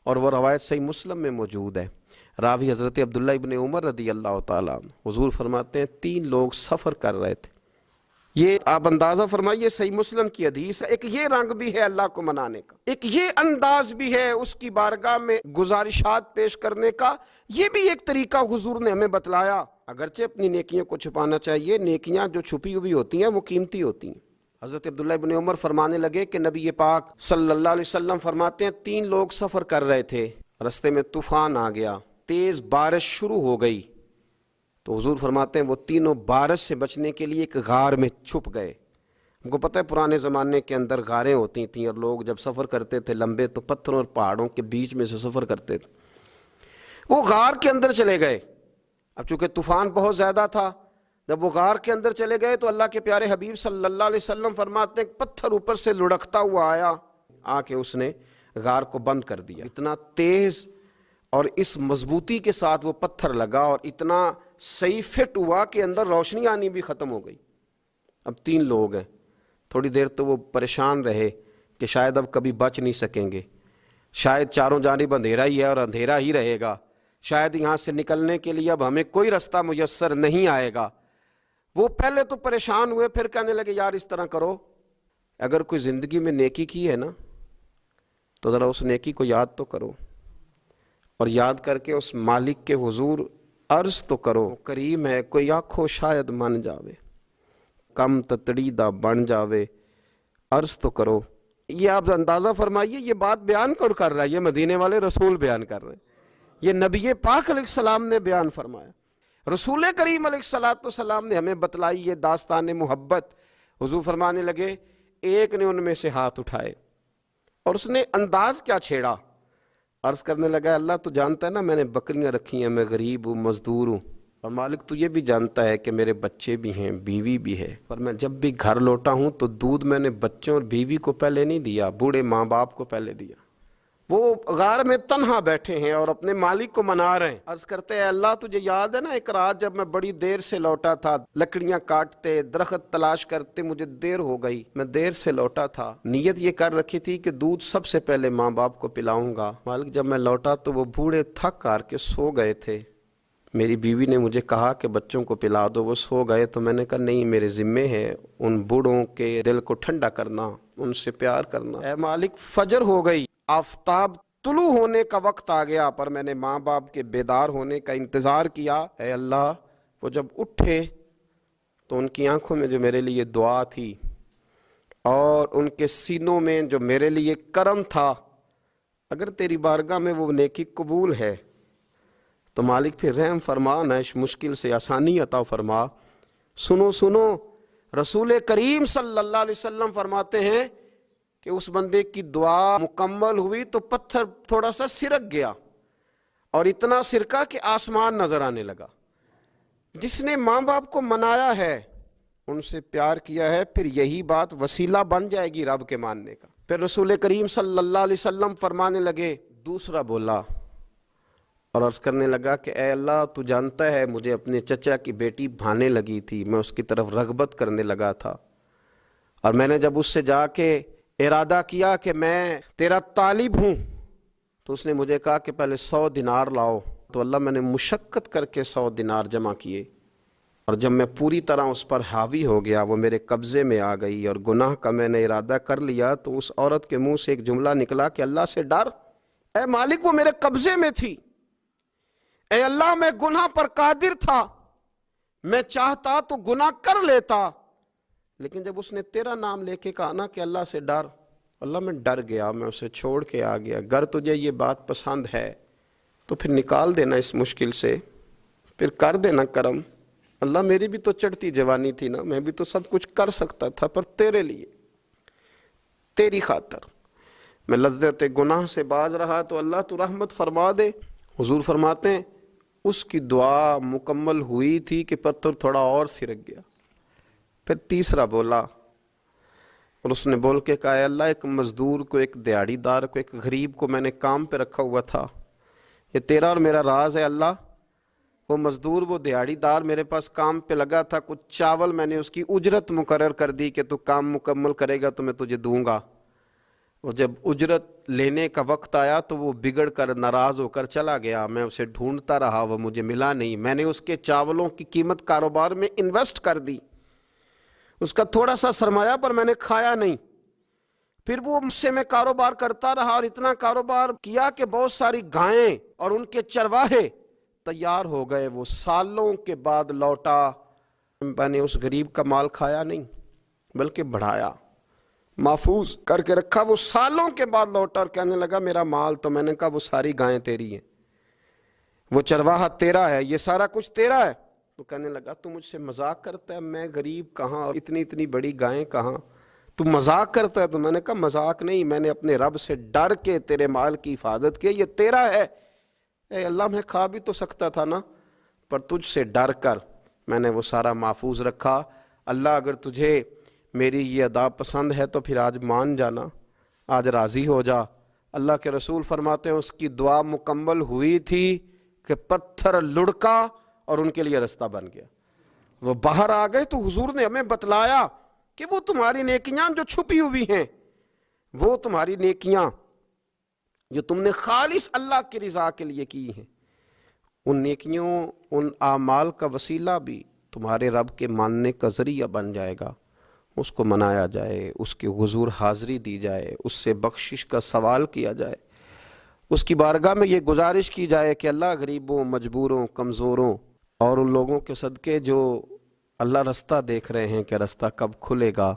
اور وہ روایت صحیح مسلم میں موجود ہے۔ راوی حضرت عبداللہ ابن عمر رضی اللہ تعالیٰ عنہ، حضور فرماتے ہیں 3 لوگ سفر کر رہے تھے۔ یہ آپ اندازہ فرمائیے، صحیح مسلم کی حدیث ہے۔ ایک یہ رنگ بھی ہے اللہ کو منانے کا، ایک یہ انداز بھی ہے اس کی بارگاہ میں گزارشات پیش کرنے کا، یہ بھی ایک طریقہ حضور نے ہمیں بتلایا۔ اگرچہ اپنی نیکیوں کو چھپانا چاہیے، نیکیاں جو چھپی ہوئی ہوتی ہیں وہ قیمتی ہوتی ہیں۔ حضرت عبداللہ ابن عمر فرمانے لگے کہ نبی پاک صلی اللہ علیہ وسلم فرماتے ہیں 3 لوگ سفر کر رہے تھے، رستے میں طوفان آ گیا، تیز بارش شروع ہو گئی، تو حضور فرماتے ہیں وہ تینوں بارش سے بچنے کے لیے ایک غار میں چھپ گئے۔ ہم کو پتہ ہے پرانے زمانے کے اندر غاریں ہوتی تھیں، اور لوگ جب سفر کرتے تھے لمبے تو پتھروں اور پہاڑوں کے بیچ میں سے سفر کرتے تھے۔ وہ غار کے اندر چلے گئے۔ اب چونکہ طوفان بہت زیادہ تھا، جب وہ غار کے اندر چلے گئے تو اللہ کے پیارے حبیب صلی اللہ علیہ وسلم فرماتے ہیں پتھر اوپر سے لڑکتا ہوا آیا، آ کے اس نے غار کو بند کر دیا۔ اتنا تیز اور اس مضبوطی کے ساتھ وہ پتھر لگا اور اتنا صحیح فٹ ہوا کہ اندر روشنی آنی بھی ختم ہو گئی۔ اب 3 لوگ ہیں، تھوڑی دیر تو وہ پریشان رہے کہ شاید اب کبھی بچ نہیں سکیں گے، شاید چاروں جانب اندھیرا ہی ہے اور اندھیرا ہی رہے گا، شاید یہاں سے نکلنے کے لیے اب ہمیں کوئی رستہ میسر نہیں آئے گا۔ وہ پہلے تو پریشان ہوئے، پھر کہنے لگے یار اس طرح کرو، اگر کوئی زندگی میں نیکی کی ہے نا تو ذرا اس نیکی کو یاد تو کرو، اور یاد کر کے اس مالک کے حضور عرض تو کرو، کریم ہے کوئی آنکھو شاید من جاوے، کم تتڑی دا بن جاوے، عرض تو کرو۔ یہ آپ اندازہ فرمائیے، یہ بات بیان کون کر رہا ہے؟ یہ مدینے والے رسول بیان کر رہے ہیں، یہ نبی پاک علیہ السلام نے بیان فرمایا۔ رسول کریم علیہ السلام نے ہمیں بتلائی یہ داستان محبت۔ حضور فرمانے لگے ایک نے ان میں سے ہاتھ اٹھائے اور اس نے انداز کیا چھیڑا، عرض کرنے لگا اللہ تو جانتا ہے نا میں نے بکریاں رکھی ہیں، میں غریب ہوں، مزدور ہوں، اور مالک تو یہ بھی جانتا ہے کہ میرے بچے بھی ہیں، بیوی بھی ہے، پر میں جب بھی گھر لوٹا ہوں تو دودھ میں نے بچوں اور بیوی کو پہلے نہیں دیا، بوڑھے ماں باپ کو پہلے دیا۔ وہ غار میں تنہا بیٹھے ہیں اور اپنے مالک کو منا رہے ہیں۔ عرض کرتے ہیں اللہ تجھے یاد ہے نا ایک رات جب میں بڑی دیر سے لوٹا تھا، لکڑیاں کاٹتے، درخت تلاش کرتے، مجھے دیر ہو گئی، میں دیر سے لوٹا تھا، نیت یہ کر رکھی تھی کہ دودھ سب سے پہلے ماں باپ کو پلاؤں گا، مالک جب میں لوٹا تو وہ بوڑھے تھک کر کے سو گئے تھے، میری بیوی نے مجھے کہا کہ بچوں کو پلا دو، وہ سو گئے، تو میں نے کہا نہیں میرے ذمے ہے ان بوڑھوں کے دل کو ٹھنڈا کرنا، ان سے پیار کرنا۔ اے مالک فجر ہو گئی، آفتاب طلوع ہونے کا وقت آ گیا، پر میں نے ماں باپ کے بیدار ہونے کا انتظار کیا۔ اے اللہ وہ جب اٹھے تو ان کی آنکھوں میں جو میرے لیے دعا تھی اور ان کے سینوں میں جو میرے لیے کرم تھا، اگر تیری بارگاہ میں وہ نیکی قبول ہے تو مالک پھر رحم فرما، نہ اس مشکل سے آسانی عطا فرما۔ سنو سنو، رسول کریم صلی اللہ علیہ وسلم فرماتے ہیں کہ اس بندے کی دعا مکمل ہوئی تو پتھر تھوڑا سا سرک گیا، اور اتنا سرکا کہ آسمان نظر آنے لگا۔ جس نے ماں باپ کو منایا ہے، ان سے پیار کیا ہے، پھر یہی بات وسیلہ بن جائے گی رب کے ماننے کا۔ پھر رسول کریم صلی اللہ علیہ وسلم فرمانے لگے، دوسرا بولا اور عرض کرنے لگا کہ اے اللہ تو جانتا ہے مجھے اپنے چچا کی بیٹی بھانے لگی تھی، میں اس کی طرف رغبت کرنے لگا تھا، اور میں نے جب اس سے جا کے ارادہ کیا کہ میں تیرا طالب ہوں تو اس نے مجھے کہا کہ پہلے 100 دینار لاؤ، تو اللہ میں نے مشقت کر کے 100 دینار جمع کیے، اور جب میں پوری طرح اس پر حاوی ہو گیا، وہ میرے قبضے میں آ گئی اور گناہ کا میں نے ارادہ کر لیا، تو اس عورت کے منہ سے ایک جملہ نکلا کہ اللہ سے ڈر، اے مالک وہ میرے قبضے میں تھی، اے اللہ میں گناہ پر قادر تھا، میں چاہتا تو گناہ کر لیتا، لیکن جب اس نے تیرا نام لے کے کہا نا کہ اللہ سے ڈر، اللہ میں ڈر گیا، میں اسے چھوڑ کے آ گیا۔ اگر تجھے یہ بات پسند ہے تو پھر نکال دینا اس مشکل سے، پھر کر دینا کرم۔ اللہ میری بھی تو چڑھتی جوانی تھی نا، میں بھی تو سب کچھ کر سکتا تھا، پر تیرے لیے، تیری خاطر میں لذت گناہ سے باز رہا، تو اللہ تو رحمت فرما دے۔ حضور فرماتے ہیں اس کی دعا مکمل ہوئی تھی کہ پتھر تھوڑا اور سرک گیا۔ پھر تیسرا بولا اور اس نے بول کے کہا اے اللہ ایک مزدور کو، ایک دیہڑی دار کو، ایک غریب کو میں نے کام پہ رکھا ہوا تھا، یہ تیرا اور میرا راز ہے اللہ، وہ مزدور وہ دیہڑی دار میرے پاس کام پہ لگا تھا، کچھ چاول میں نے اس کی اجرت مقرر کر دی کہ تو کام مکمل کرے گا تو میں تجھے دوں گا، اور جب اجرت لینے کا وقت آیا تو وہ بگڑ کر ناراض ہو کر چلا گیا. میں اسے ڈھونڈتا رہا، وہ مجھے ملا نہیں. میں نے اس کے چاولوں کی قیمت کاروبار میں انویسٹ کر دی، اس کا تھوڑا سا سرمایہ، پر میں نے کھایا نہیں. پھر وہ مجھ سے میں کاروبار کرتا رہا اور اتنا کاروبار کیا کہ بہت ساری گائیں اور ان کے چرواہے تیار ہو گئے. وہ سالوں کے بعد لوٹا. میں نے اس غریب کا مال کھایا نہیں بلکہ بڑھایا، محفوظ کر کے رکھا. وہ سالوں کے بعد لوٹا اور کہنے لگا میرا مال. تو میں نے کہا وہ ساری گائیں تیری ہیں، وہ چرواہا تیرا ہے، یہ سارا کچھ تیرا ہے. تو کہنے لگا تو مجھ سے مذاق کرتا ہے، میں غریب کہاں اور اتنی بڑی گائیں کہاں، تو مذاق کرتا ہے. تو میں نے کہا مذاق نہیں، میں نے اپنے رب سے ڈر کے تیرے مال کی حفاظت کی، یہ تیرا ہے. اے اللہ میں کھا بھی تو سکتا تھا نا، پر تجھ سے ڈر کر میں نے وہ سارا محفوظ رکھا. اللہ اگر تجھے میری یہ ادا پسند ہے تو پھر آج مان جانا، آج راضی ہو جا. اللہ کے رسول فرماتے ہیں اس کی دعا مکمل ہوئی تھی کہ پتھر لڑکا اور ان کے لیے رستہ بن گیا. وہ باہر آ گئے تو حضور نے ہمیں بتلایا کہ وہ تمہاری نیکیاں جو چھپی ہوئی ہیں، وہ تمہاری نیکیاں جو تم نے خالص اللہ کی رضا کے لیے کی ہیں، ان نیکیوں، ان اعمال کا وسیلہ بھی تمہارے رب کے ماننے کا ذریعہ بن جائے گا. اس کو منایا جائے، اس کے حضور حاضری دی جائے، اس سے بخشش کا سوال کیا جائے، اس کی بارگاہ میں یہ گزارش کی جائے کہ اللہ غریبوں، مجبوروں، کمزوروں اور ان لوگوں کے صدقے جو اللہ رستہ دیکھ رہے ہیں کہ رستہ کب کھلے گا،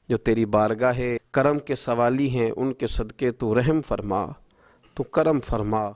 جو تیری بارگاہ کرم کے سوالی ہیں، ان کے صدقے تو رحم فرما، تو کرم فرما.